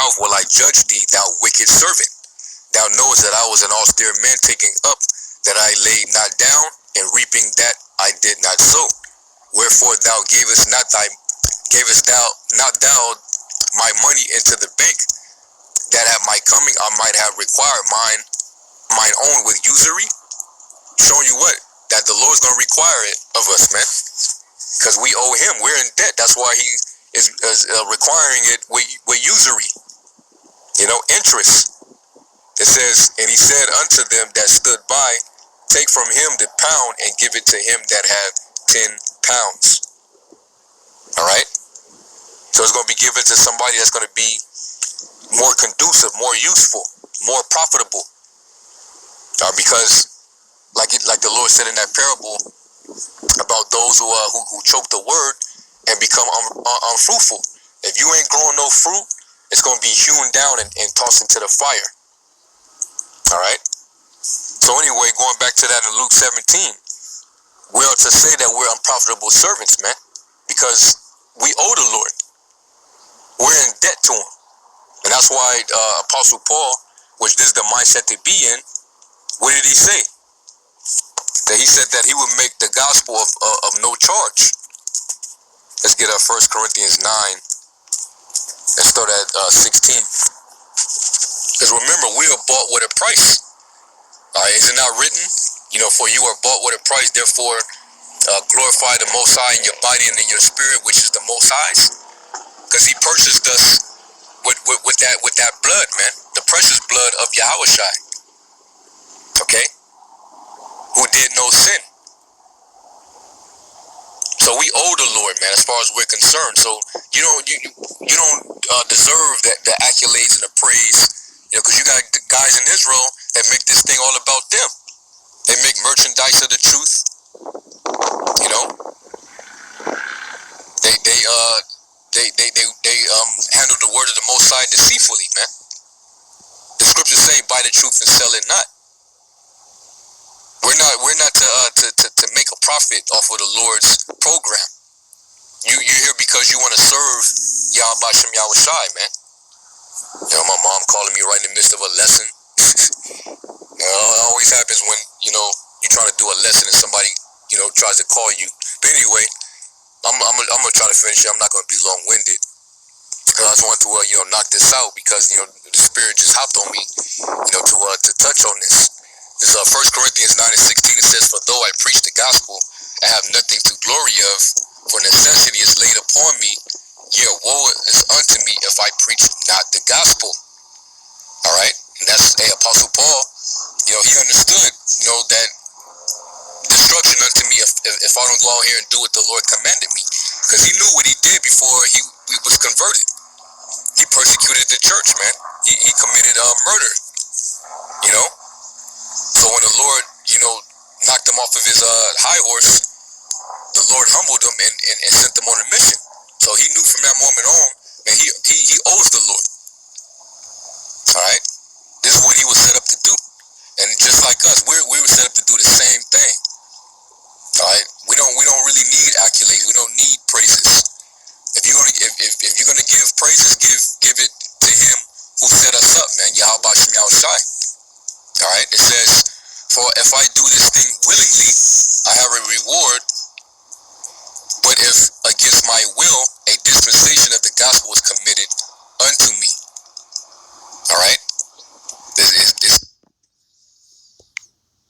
mouth will I judge thee, thou wicked servant. Thou knowest that I was an austere man, taking up that I laid not down, and reaping that I did not sow. Wherefore thou gavest thou not my money into the bank, that at my coming I might have required mine own with usury. Showing you what? That the Lord's going to require it of us, man. Because we owe him. We're in debt. That's why he is requiring it with usury. Interest. It says, and he said unto them that stood by, take from him the pound and give it to him that had 10 pounds. All right? So it's going to be given to somebody that's going to be more conducive, more useful, more profitable. Because like the Lord said in that parable about those who choke the word and become unfruitful. If you ain't growing no fruit, it's going to be hewn down and tossed into the fire. All right? So anyway, going back to that in Luke 17, we are to say that we're unprofitable servants, man, because we owe the Lord. We're in debt to him. And that's why Apostle Paul, which this is the mindset to be in, what did he say? That he said that he would make the gospel of no charge. Let's get 1 Corinthians 9 and start at 16. Because remember, we are bought with a price. Is it not written? For you are bought with a price, therefore glorify the Most High in your body and in your spirit, which is the Most High's. Because he purchased us with that blood, man. The precious blood of Yahushua. Okay? Who did no sin. So we owe the Lord, man, as far as we're concerned. So you don't deserve the accolades and the praise. Because you got guys in Israel that make this thing all about them. They make merchandise of the truth. They handle the word of the Most High deceitfully, man. The scriptures say, "Buy the truth and sell it not." We're not to make a profit off of the Lord's program. You're here because you want to serve Yahweh Shem Yahushai, man. My mom calling me right in the midst of a lesson. It always happens when, you're trying to do a lesson and somebody, tries to call you. But anyway, I'm going to try to finish it. I'm not going to be long-winded. I just want to, knock this out because, the Spirit just hopped on me, to touch on this. This 1 Corinthians 9 and 16, it says, "For though I preach the gospel, I have nothing to glory of, for necessity is laid upon me. Yea, woe is unto me if I preach not the gospel." All right? And that's Apostle Paul. He understood, that destruction unto me if I don't go out here and do what the Lord commanded me. Because he knew what he did before he was converted. He persecuted the church, man. He committed murder. So when the Lord, knocked him off of his high horse, the Lord humbled him and sent him on a mission. So he knew from that moment on, man, he owes the Lord. All right? This is what he was set up to do. And just like us, we were set up to do the same thing. All right? We don't really need accolades. We don't need praises. If you're gonna give praises, give it to him who set us up, man. Yahweh Shem Yahushai. All right? It says, "For if I do this thing willingly, I have a reward. But if against my will, a dispensation of the gospel is committed unto